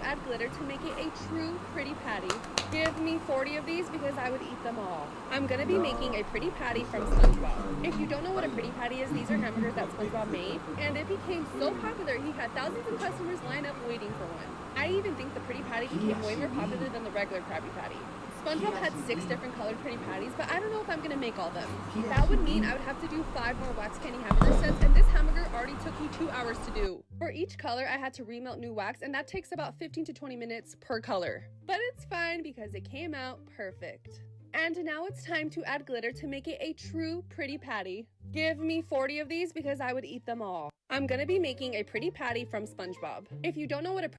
add glitter to make it a true pretty patty. Give me 40 of these because I would eat them all. I'm gonna be making a pretty patty from Spongebob. If you don't know what a pretty patty is, these are hamburgers that Spongebob made, and it became so popular he had thousands of customers line up waiting for one. I even think the pretty patty became way more popular than the regular Krabby Patty. SpongeBob had 6 different colored pretty patties, but I don't know if I'm gonna make all them. That would mean I would have to do 5 more wax candy hamburger sets, and this hamburger already took me 2 hours to do. For each color, I had to remelt new wax, and that takes about 15 to 20 minutes per color. But it's fine because it came out perfect. And now it's time to add glitter to make it a true pretty patty. Give me 40 of these because I would eat them all. I'm gonna be making a pretty patty from SpongeBob. If you don't know what a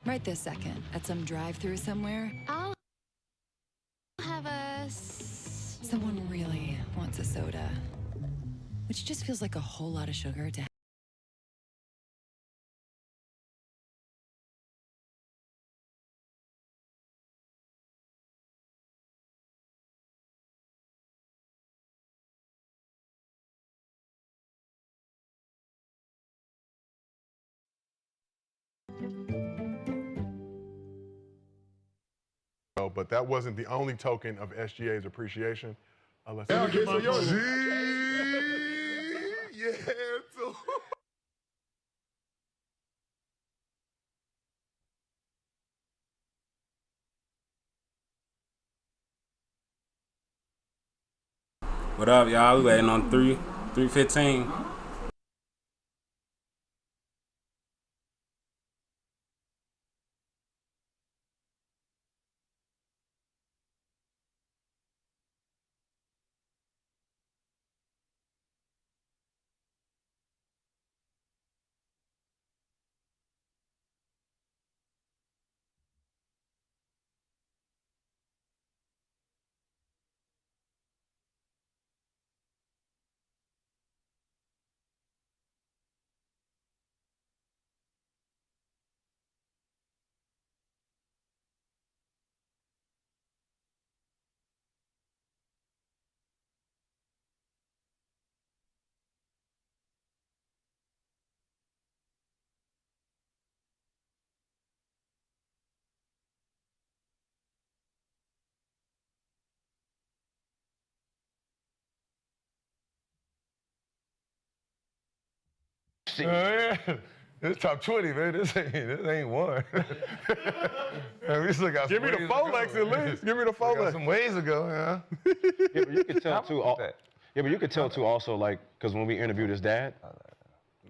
Right this second, at some drive-thru somewhere, I'll have a... someone really wants a soda, which just feels like a whole lot of sugar to But that wasn't the only token of SGA's appreciation. Let's Yeah, see. yeah, too. What up, y'all? We waiting on 315. It's top 20, man. This ain't one. Man, we still got Give me the Folex at least. Give me the Folex. some ways to go, yeah. Yeah, but you could tell too. Yeah, but you could tell too also, like, because when we interviewed his dad,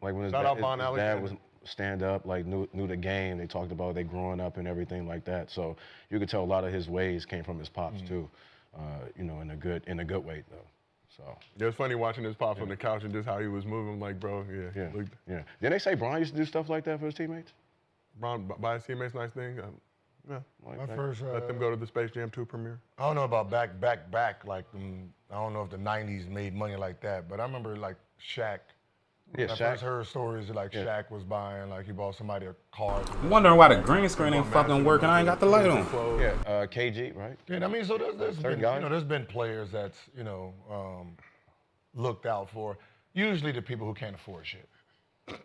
like when his Shout out Von dad Alexander. was stand up, like knew the game. They talked about they growing up and everything like that. So you could tell a lot of his ways came from his pops too. You know, in a good way though. So It was funny watching his pop from the couch and just how he was moving. Like, bro, yeah, Look, yeah. Didn't they say Brian used to do stuff like that for his teammates? Bron, buy his teammates nice thing. Yeah. Like My that? first, Let them go to the Space Jam 2 premiere. I don't know about back, like, I don't know if the 90s made money like that, but I remember, like, Shaq. Yeah, When I Shaq. first heard stories like Shaq was buying, like, he bought somebody a car. I'm wondering why the green screen ain't fucking working. I ain't got the light on. Yeah, KG, right? Yeah, I mean, so there's been, Certain guys. there's been players that's, looked out for. Usually the people who can't afford shit,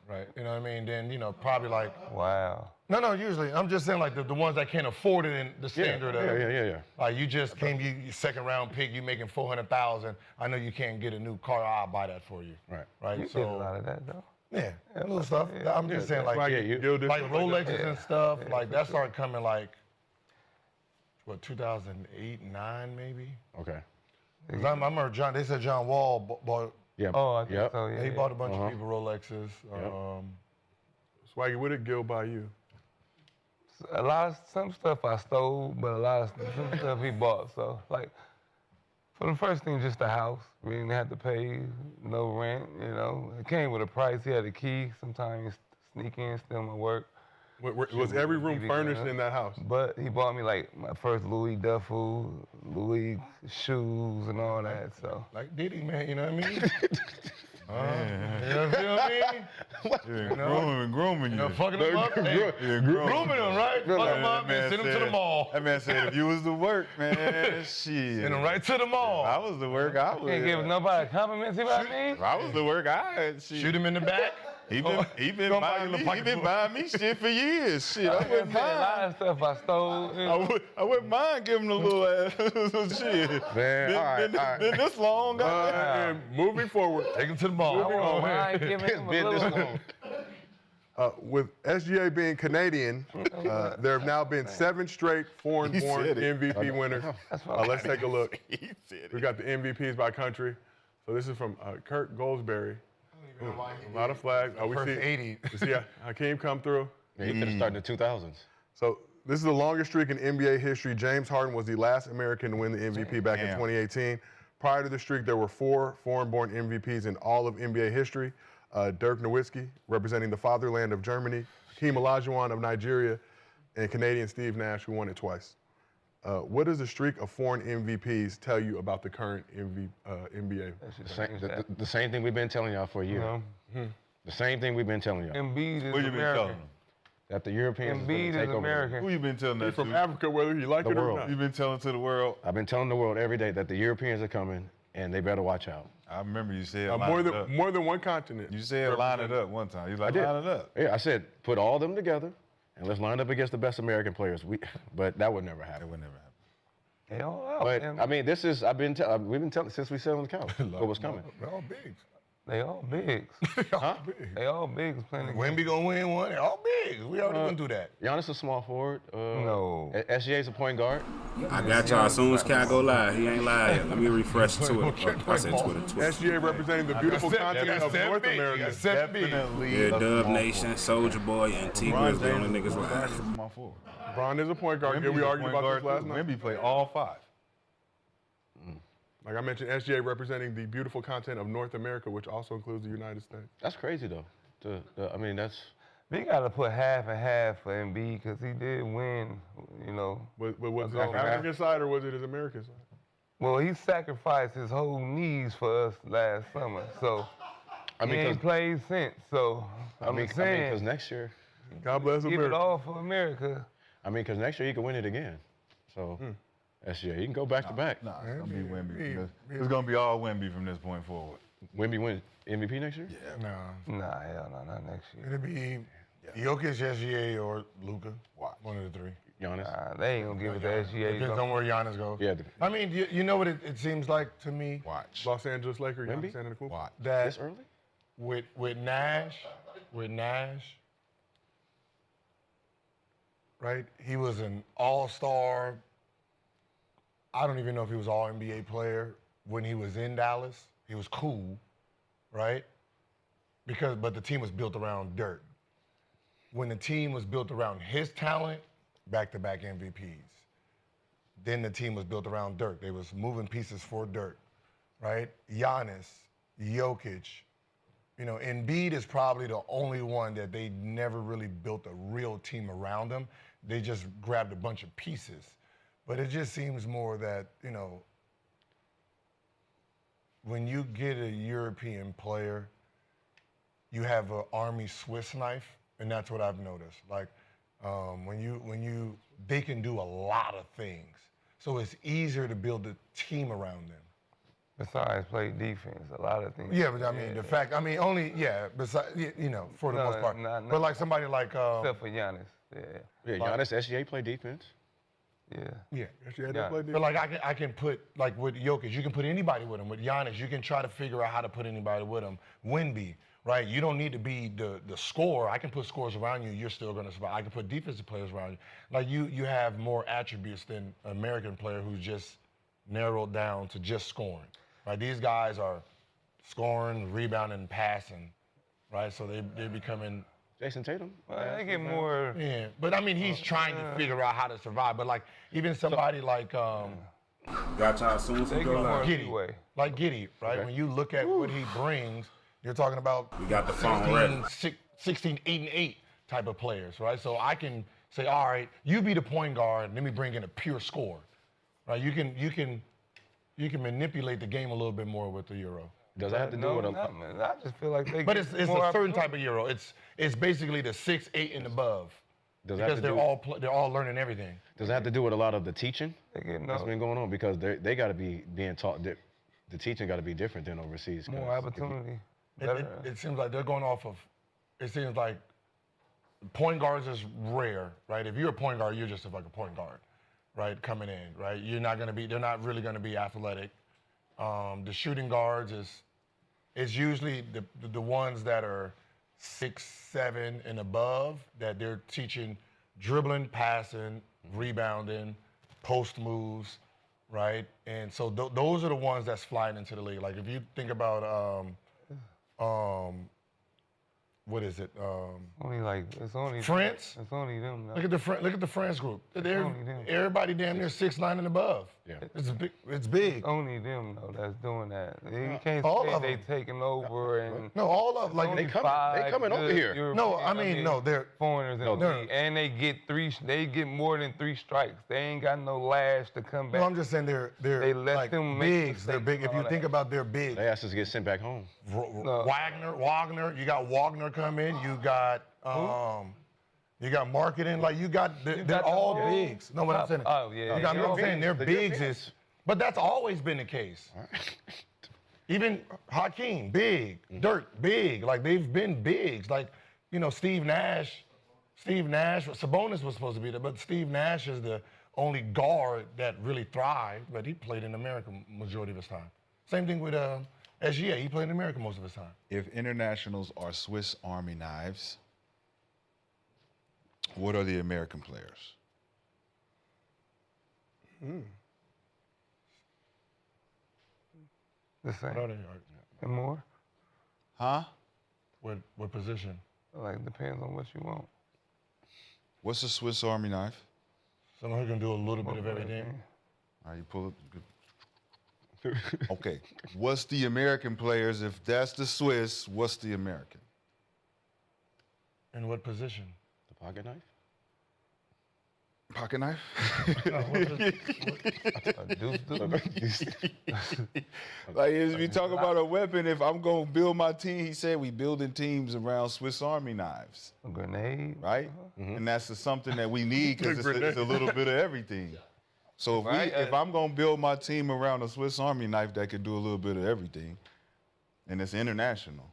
right? You know what I mean? Then, probably like. Wow. No, usually. I'm just saying like the ones that can't afford it in the standard of. Yeah. Like you just came, you second round pick, you making 400,000. I know you can't get a new car, I'll buy that for you. Right? You So. did a lot of that, though. Yeah, little stuff. I'm just saying like Gilded like stuff Rolexes and stuff, like that started coming like, what, 2008, 9 maybe? Okay. 'Cause I remember they said John Wall bought, Yeah. Oh, I think so, yeah. he bought a bunch of people Rolexes. Swaggy, what did Gil buy you? Some stuff I stole, but a lot of some stuff he bought. So, like, for the first thing, just the house. We didn't have to pay no rent, It came with a price. He had a key. Sometimes sneak in, steal my work. Was every room furnished in that house? But he bought me like my first Louis duffel, Louis shoes and all that. So Like Diddy, man, you know what I mean? You know what I mean? Grooming you. You know, fucking them up. Hey, grooming them, right? Fuck them up and send them to the mall. That man said if you was to work, man, shit. Send them right to the mall. If I was to work, I would. can't give nobody compliments. See what I mean? If I was to work, I'd Shoot him in the back. He been Don't buying buy me. you a He been pocketbook. buying me shit for years. Shit, I wouldn't A lot mind. of stuff I stole. I wouldn't mind giving a little ass shit. Man, Been, all right, been, all right. been this long, And moving forward, Take him to the mall. I won't mind giving him a Been this little. long. with SGA being Canadian, there have now been 7 straight foreign-born said it. MVP winners. Let's take a look. He said We it. got the MVPs by country. So this is from Kurt Goldsberry. A lot of flags. We First see, 80. we see Hakeem come through. Yeah, he could have started in the 2000s. So this is the longest streak in NBA history. James Harden was the last American to win the MVP back in Damn. 2018. Prior to the streak, there were 4 foreign-born MVPs in all of NBA history. Dirk Nowitzki, representing the fatherland of Germany, Hakeem Olajuwon of Nigeria, and Canadian Steve Nash, who won it twice. What does the streak of foreign MVPs tell you about the current NBA? The same thing we've been telling y'all for a year. The same thing we've been telling y'all. Embiid is Who you been telling American. them? That the Europeans is Embiid gonna take is over. American. Who you been telling that From to? Africa, whether you like The it or world. not. You been telling to the world? I've been telling the world every day that the Europeans are coming and they better watch out. I remember you said More than one continent. You said line it up one time. You like line it up. Yeah, I said put all them together and let's line up against the best American players. But that would never It happen. would never happen. They all out. But man. I mean, we've been telling since we sat on the couch what was coming. They're all big. They all bigs. Huh? They all bigs playing the game. Wemby gonna win one. They're all big. We already went through that. Giannis a small forward. No. SGA's a point guard. I got y'all as soon as Cat go live. He ain't live yet. Let me refresh Twitter. I said Twitter. SGA representing the beautiful continent of North America. Definitely. Yeah, Dub Nation, Soldier Boy, and T Grizz the only niggas live. Small forward. Bron is a point guard. Yeah, we argued about this last night. Wemby played all 5. Like I mentioned, SGA representing the beautiful continent of North America, which also includes the United States. That's crazy though. I mean, that's They got to put half and half for Embiid because he did win, you know. But was it Okay. his African side or was it his American side? Well, he sacrificed his whole knees for us last summer, so I mean, he ain't 'cause- played since. So I mean, saying, because next year, God bless give it America. all for America. because next year he can win it again. So SGA, he can go back to back. Nah, it's gonna be Wemby. It's gonna be all Wemby from this point forward. Wemby win MVP next year? No. Nah, hell no, not next year. It'll be Jokic, SGA, or Luka. One of the 3. Giannis? Nah, they ain't gonna give it to SGA. Depends on where Giannis goes. Yeah. I mean, you know what it seems like to me? Watch. Los Angeles Lakers, Wemby? Giannis Antetokounmpo. Watch. That This early? with Nash, right? He was an all-star. I don't even know if he was all NBA player when he was in Dallas. He was cool, right? But the team was built around Dirk. When the team was built around his talent, back-to-back MVPs. Then the team was built around Dirk. They was moving pieces for Dirk, right? Giannis, Jokic, you know, Embiid is probably the only one that they never really built a real team around him. They just grabbed a bunch of pieces. But it just seems more that, you know, when you get a European player, you have an Army Swiss knife, and that's what I've noticed. Like, they can do a lot of things. So it's easier to build a team around them. Besides play defense, a lot of things. Yeah, but I mean, besides, you know, for the most part. But like somebody like, except for Giannis, Yeah, Giannis, SGA play defense. yeah. SGA Yeah. play but like I can put, like with Jokic, you can put anybody with him. With Giannis, you can try to figure out how to put anybody with him. Wemby, right? You don't need to be the scorer. I can put scores around you. You're still going to survive. I can put defensive players around you. Like you have more attributes than an American player who's just narrowed down to just scoring. Right? These guys are scoring, rebounding, passing, right? So they're becoming. Jason Tatum. Well, they get more. Yeah, but I mean, he's trying to figure out how to survive. But like even somebody like Got y'all as soon as he They go get more live. Giddy, leeway. like Giddy, right? Okay. When you look at what he brings, you're talking about We got the phone ready. 16, 8, and 8. type of players, right? So I can say, all right, you be the point guard, let me bring in a pure scorer, right? You can manipulate the game a little bit more with the Euro. Does that have to do with a not, man. I just feel like they. But get it's more a certain opportunity. type of Euro. It's basically the 6, 8, and above. Does that have Because to they're all learning everything. Does that have to do with a lot of the teaching They get that's been going on? Because they got to be being taught. The teaching got to be different than overseas. 'cause more opportunity. It seems like they're going off of. It seems like point guards is rare, right? If you're a point guard, you're just like a point guard, right? Coming in, right? You're not gonna be. They're not really gonna be athletic. The shooting guards is usually the ones that are 6, 7 and above that they're teaching dribbling, passing, rebounding, post moves, right? And so those are the ones that's flying into the league. Like if you think about what is it? Only like it's only France. It's only them. Look at the France group. They're only them. everybody damn near 6'9" and above. Yeah. It's big. It's only them though that's doing that. You can't All say of they them. taking over and. No, all of like Only they five coming over good here. European- No, I mean, no, they're foreigners in No, the league, and they get more than 3 strikes. They ain't got no lash to come back. No, I'm just saying they're They let like them make bigs. They're mistakes big. If and you all think that. about their bigs, They asked us to get sent back home. No. Wagner. You got Wagner come in. You got marketing. Like they're got the all whole bigs. No, what I'm top- saying. oh, yeah, You got yeah. what I'm saying. Their The bigs Europeans. is, but that's always been the case. Even Hakeem, big. Dirk, big. Like they've been bigs. Like Steve Nash. Sabonis was supposed to be there, but Steve Nash is the only guard that really thrived. But he played in America majority of his time. Same thing with SGA. He played in America most of his time. If internationals are Swiss Army knives, what are the American players? The same. What are they? And more. Huh? What position? Like depends on what you want. What's a Swiss Army knife? Someone who can do a little bit of everything. All right, you pull it. Good. Okay. What's the American players? If that's the Swiss, what's the American? In what position? The pocket knife. Pocket knife? A deuce. Like if you talk about a weapon, if I'm gonna build my team, he said we building teams around Swiss Army knives, A grenade. right? And that's something that we need because it's a little bit of everything. So if Right. if I'm gonna build my team around a Swiss Army knife that can do a little bit of everything, and it's international,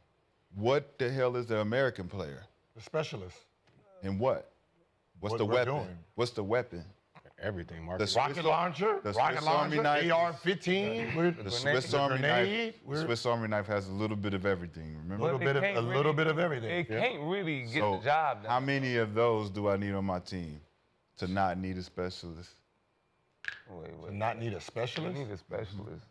what the hell is the American player? The specialist. And what? What's What the we're weapon? doing. What's the weapon? Everything. The Swiss, Rocket launcher. the Rocket Swiss Army launcher. knife is- AR-15. The Swiss Army grenade. knife. We're- Swiss Army knife has a little bit of everything. Remember? Little bit of- They can't a little bit of everything. They can't really get So the job done. how many of those do I need on my team to not need a specialist? Wait, To not need a You specialist. need a specialist.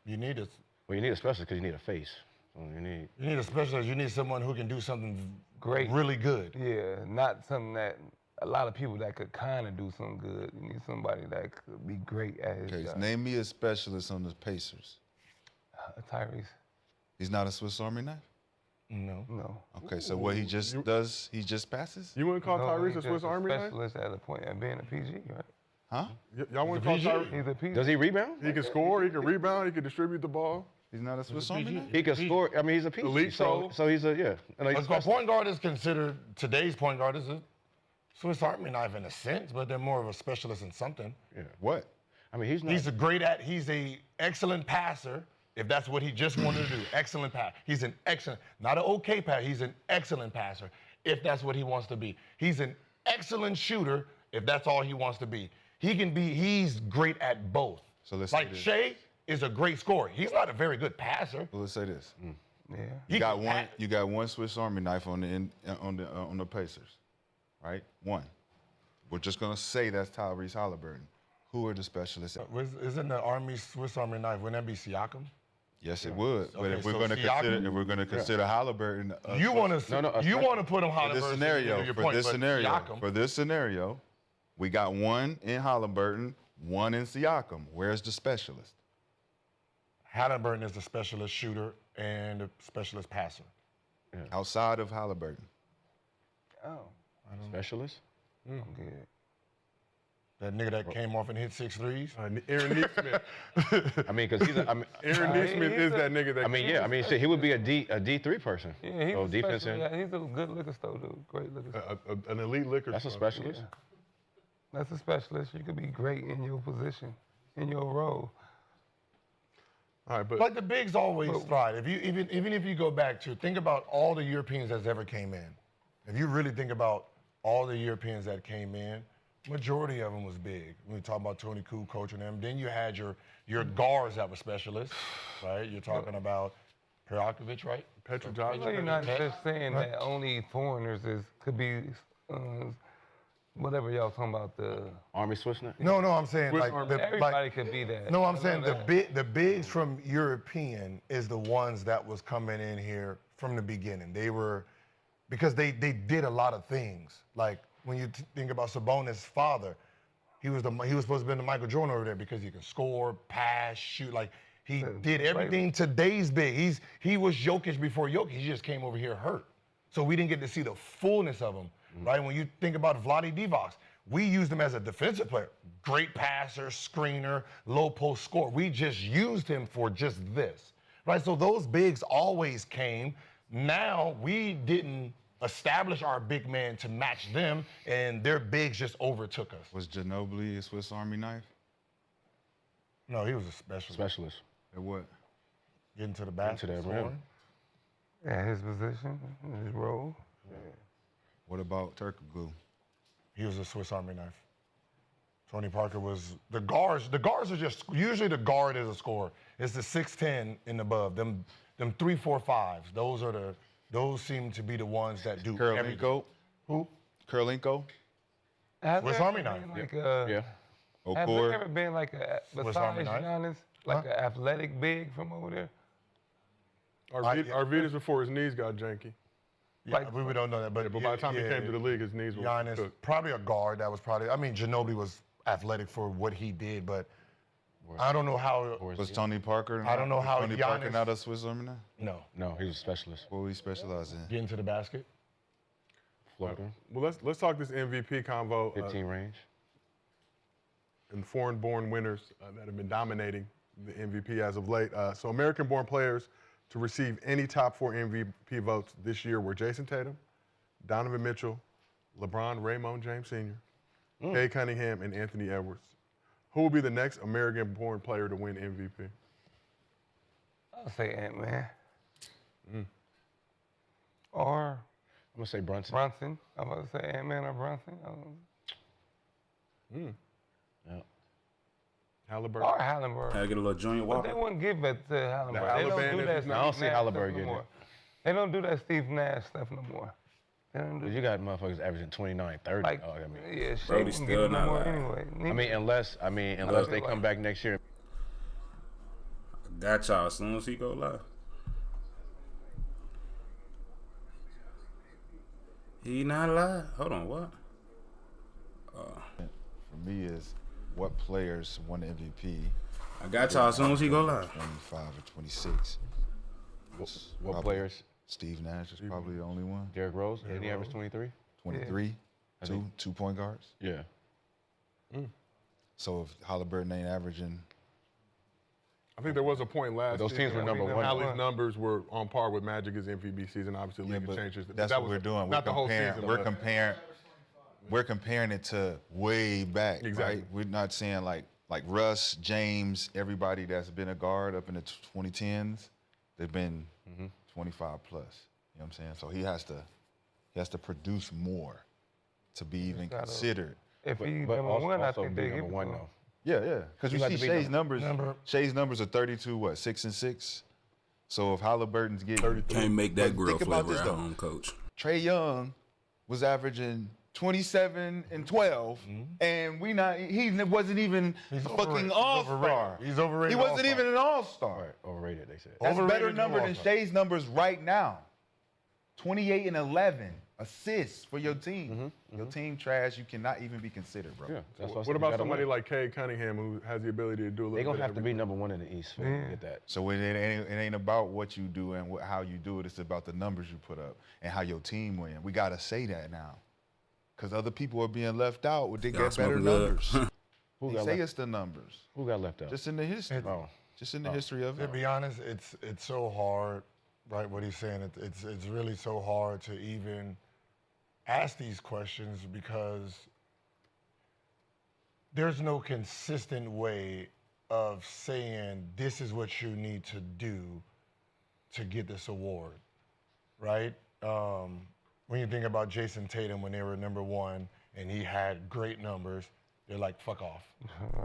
You need a well, you need a specialist because you need a face. So you need a specialist. You need someone who can do something Great. really good. Yeah, not something that a lot of people that could kind of do something good. You need somebody that could be great at his Okay, job. name me a specialist on the Pacers. Tyrese. He's not a Swiss Army knife? No. No. Okay, so what he just does, he just passes? You wouldn't call No, Tyrese he's a Swiss just Army knife? specialist at the point of being a PG, right? Huh? Y'all wouldn't call PG? Tyrese? He's a PG. Does he rebound? He can score, he can rebound, he can distribute the ball. He's not a Swiss Army knife? He can score. I mean, he's a piece. Elite so, pro. so he's a yeah. And he's a A specialist. point guard is considered, today's point guard is a Swiss Army knife in a sense, but they're more of a specialist in something. What? I mean, he's not. He's a excellent passer, if that's what he just wanted to do. Excellent pass. He's an excellent, not an okay passer, he's an excellent passer, if that's what he wants to be. He's an excellent shooter, if that's all he wants to be. He's great at both. So let's like say this. Shea is a great scorer. He's not a very good passer. Well, let's say this. Yeah. He can You got one Swiss Army knife on the Pacers, right? One. We're just gonna say that's Tyrese Halliburton. Who are the specialists? Isn't the Army Swiss Army knife? Wouldn't that be Siakam? Yes, it would. But Okay, if we're so gonna Siakam- consider Halliburton, You want to put him for Halliburton. this scenario, your for point, this but scenario, Siakam, for this scenario, we got one in Halliburton, one in Siakam. Where's the specialist? Halliburton is the specialist shooter and the specialist passer. Outside of Halliburton. Oh. Specialist? I'm good. That nigga that came off and hit 6 threes. Aaron Neesmith. I mean, because he's a, I mean, Aaron Neesmith is that nigga that. I mean, yeah, I mean, shit, he would be a D3 person. Yeah, he's so a defense special, end. yeah, he's a good liquor store dude. Great liquor store. An elite liquor. That's a store. specialist. That's a specialist. You could be great in your position, in your role. All right, but Like the bigs always thrive. If you even if you go back to think about all the Europeans that's ever came in. If you really think about all the Europeans that came in, majority of them was big. When we talk about Tony Kukoc coaching them, then you had your guards that were specialists, right? You're talking about Perjakovic, right? Petrovic. No, you're not just saying that only foreigners could be whatever y'all talking about the. Army Swiss Knight? No, I'm saying Swiss like Army. Everybody could be that. No, I'm saying the bigs from European is the ones that was coming in here from the beginning. They were because they did a lot of things. Like when you think about Sabonis' father, he was supposed to be the Michael Jordan over there because he could score, pass, shoot. Like he did everything today's big. He was Jokic before Jokic. He just came over here hurt, so we didn't get to see the fullness of him. Right? When you think about Vlade Divac, we used him as a defensive player. Great passer, screener, low post scorer. We just used him for just this. Right? So those bigs always came. Now we didn't establish our big man to match them, and their bigs just overtook us. Was Ginobili a Swiss Army knife? No, he was a specialist. Specialist. At what? Getting to the basket. that rim. scoring. Yeah, his position, his role. Yeah. What about Turkoglu? He was a Swiss Army knife. Tony Parker was the guards. The guards are just usually the guard is a scorer. It's the 6'10" and above. Them 3, 4, 5s. Those seem to be the ones that do everything. Kurlenko? Who? Kurlenko? Swiss Army knife. Like Yeah. have Okor? there ever been like a Swiss Army besides knife? Giannis, like an athletic big from over there? Arvidas before his knees got janky. Yeah, we don't know that, but But by the time he came to the league, his knees were Giannis, cooked. probably a guard that was probably. I mean, Ginobili was athletic for what he did, but I don't know how. Was Tony Parker? I don't know how Tony Parker Giannis- not a Swiss Army knife? No, No, he was a specialist. What would he specialize in? getting to the basket. Floater. Well, let's talk this MVP convo 15 range. and foreign-born winners that have been dominating the MVP as of late. So American-born players to receive any top 4 MVP votes this year were Jason Tatum, Donovan Mitchell, LeBron Raymond James Sr., Kay Cunningham, and Anthony Edwards. Who will be the next American-born player to win MVP? I'll say Ant-Man. Or I'm going to say Brunson. Brunson. I'm about to say Ant-Man or Brunson. Yeah. Halliburton. Or Hallenberg. Had to get a little junior But they walk. wouldn't give it to Hallenberg. No, They don't Halliburton do is- that. no, I don't Steve see Nash Halliburg stuff no getting more. it. They don't do that Steve Nash stuff no more. They don't do Because you got motherfuckers averaging 29, 30. like, I mean, yeah, shit. Brody's Shea still wouldn't get it no not more alive. anyway. I mean, unless they come back next year. Got y'all as soon as he go live. He not live? Hold on, what? For me, is what players won the MVP? I got y'all as soon as he go live. 25 or 26. What Probably players? Steve Nash is probably the only one. Derrick Rose? Did he average 23? 23, two point guards. Yeah. So if Halliburton ain't averaging, I think there was a point last Those teams season. were number one. Hallie's numbers were on par with Magic's MVP season. Obviously, yeah, league but changes. that's That what was we're doing. Not the whole season. We're but- comparing. We're comparing it to way back, Exactly. right? We're not saying like Russ, James, everybody that's been a guard up in the 2010s. They've been 25 plus. You know what I'm saying? So he has to produce more to be even gotta- considered. If he But number also, one, I also think be they give number it one, to him. though. Yeah. Because you You have see to be Shea's numbers. number- Shea's numbers are 32, 6 and 6. So if Halliburton's getting 33. Can't make that But grill think about flavor this, at though. home, coach. Trey Young was averaging 27 and 12, and he wasn't even a fucking overrated. all-star. He's overrated He wasn't all-star. even an all-star. Right, overrated, they said. That's Overrated better and number than all-star. Shea's numbers right now. 28 and 11 assists for your team. Your team trash, you cannot even be considered, bro. Yeah, that's What about somebody like Kay Cunningham who has the ability to do a little They're going bit to have to of be number one in the East to get that. So it ain't about what you do and how you do it. It's about the numbers you put up and how your team win. We got to say that now. Because other people are being left out. They Y'all get better smoking good. numbers. Who They got say left? it's the numbers. Who got left out? Just in the history. Just in the history of To it. be honest, it's so hard, right? What he's saying, it's really so hard to even ask these questions because there's no consistent way of saying this is what you need to do to get this award, right? When you think about Jason Tatum when they were #1 and he had great numbers, they're like, fuck off.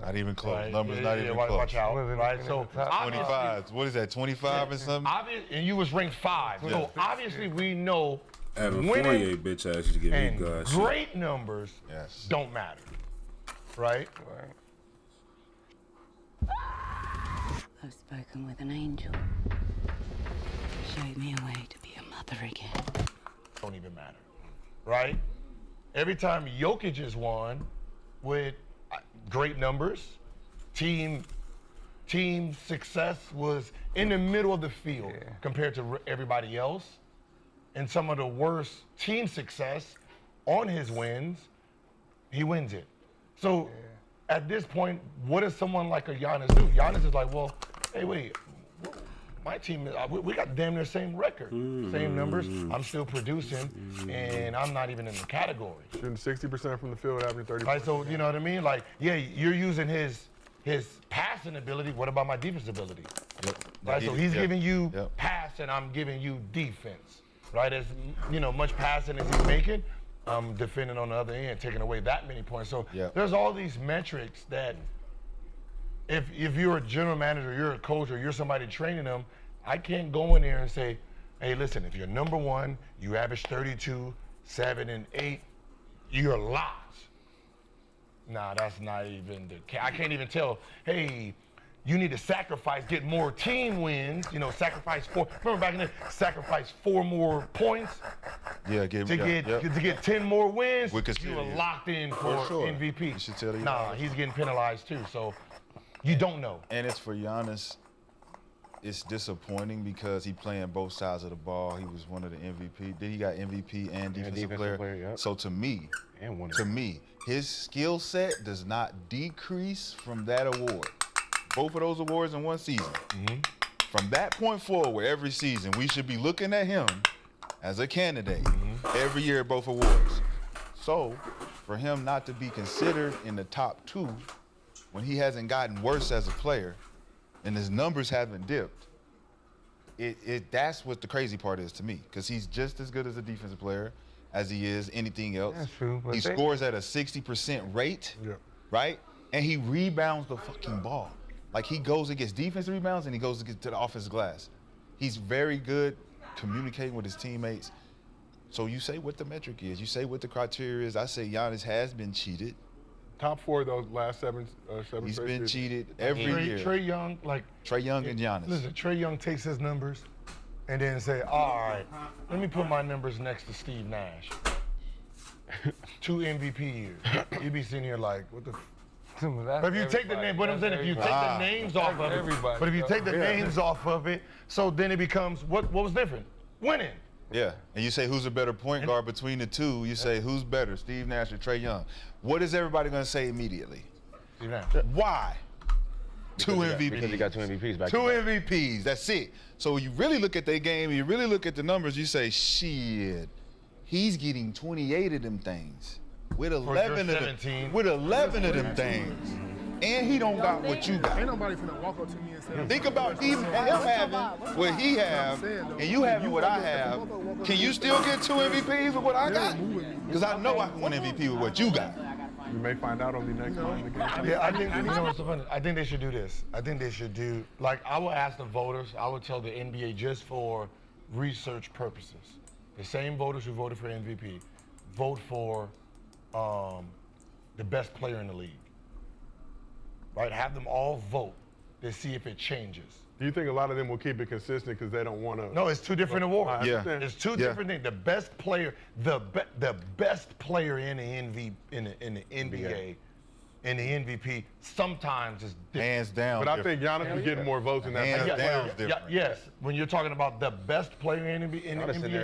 Not even close. Right? Numbers not even close. Watch out, Wasn't right? in So the top 25. What is that, 25 or something? and you was ranked 5. So obviously we know Evan winning Fournier, bitch ass, used to give me and God. great numbers Yes. don't matter, right? I've spoken with an angel. Showed me a way to be a mother again. Don't even matter, right? Every time Jokic has won with great numbers, team success was in the middle of the field compared to everybody else. And some of the worst team success on his wins, he wins it. So at this point, what does someone like a Giannis do? Giannis is like, well, hey, wait, my team, we got damn near same record, same numbers. I'm still producing, and I'm not even in the category. Shooting 60% from the field, averaging 30. Right, so you know what I mean? Like, yeah, you're using his passing ability. What about my defense ability? Right, so he's giving you pass, and I'm giving you defense. Right, as you know, much passing as he's making, I'm defending on the other end, taking away that many points. So there's all these metrics that if you're a general manager, you're a coach, or you're somebody training them, I can't go in there and say, hey, listen, if you're #1, you average 32, 7, and 8, you're locked. Nah, that's not even I can't even tell, hey, you need to sacrifice, get more team wins, sacrifice 4. Remember back in the day, sacrifice 4 more points to get 10 more wins. You were locked in for MVP. You should tell the Nah, he's getting penalized too, so you don't know. And it's for Giannis, it's disappointing because he playing both sides of the ball. He was one of the MVP. Then he got MVP and defensive player. So to me, his skill set does not decrease from that award. Both of those awards in one season. From that point forward, every season, we should be looking at him as a candidate every year at both awards. So for him not to be considered in the top 2 when he hasn't gotten worse as a player and his numbers haven't dipped, that's what the crazy part is to me, because he's just as good as a defensive player as he is anything else. That's true. He scores at a 60% rate, right? And he rebounds the fucking ball. Like, he goes and gets defensive rebounds and he goes to get to the offensive glass. He's very good communicating with his teammates. So you say what the metric is. You say what the criteria is. I say Giannis has been cheated. Top 4 those last 7 He's straight been seasons. cheated every year. Trae Young, Trae Young and Giannis. Listen, Trae Young takes his numbers and then say, all right, let me put my numbers next to Steve Nash. 2 MVP years. You'd be sitting here like, what the But if you take the name, what I'm saying, if you take the names off of it, but if you take the names off of it, so then it becomes, what was different? Winning. Yeah, and you say who's a better point guard between the two, you say who's better, Steve Nash or Trae Young. What is everybody gonna say immediately? Steve Nash. Why? Two MVPs. Because he got 2 MVPs back. 2 MVPs, that's it. So when you really look at their game, you really look at the numbers, you say, shit, he's getting 28 of them things. With 11 of them, with 11 of them things, and he don't got what you got. Ain't nobody finna walk up to me and say. Think about even him having what he have, and you having what I have. Can you still get 2 MVPs with what I got? Because I know I can win MVP with what you got. You may find out on the next one. Yeah, I think, you know what's so funny? I think they should do this. I think they should do, I would ask the voters, I would tell the NBA just for research purposes. The same voters who voted for MVP, vote for the best player in the league. Right? Have them all vote to see if it changes. Do you think a lot of them will keep it consistent because they don't want to? No, it's 2 different awards. Yeah. It's 2 different things. The best player, the best player in the NBA, and the MVP sometimes is different. Hands down. But I think Giannis is getting more votes than that. Hands down is different. Yes, when you're talking about the best player in the NBA.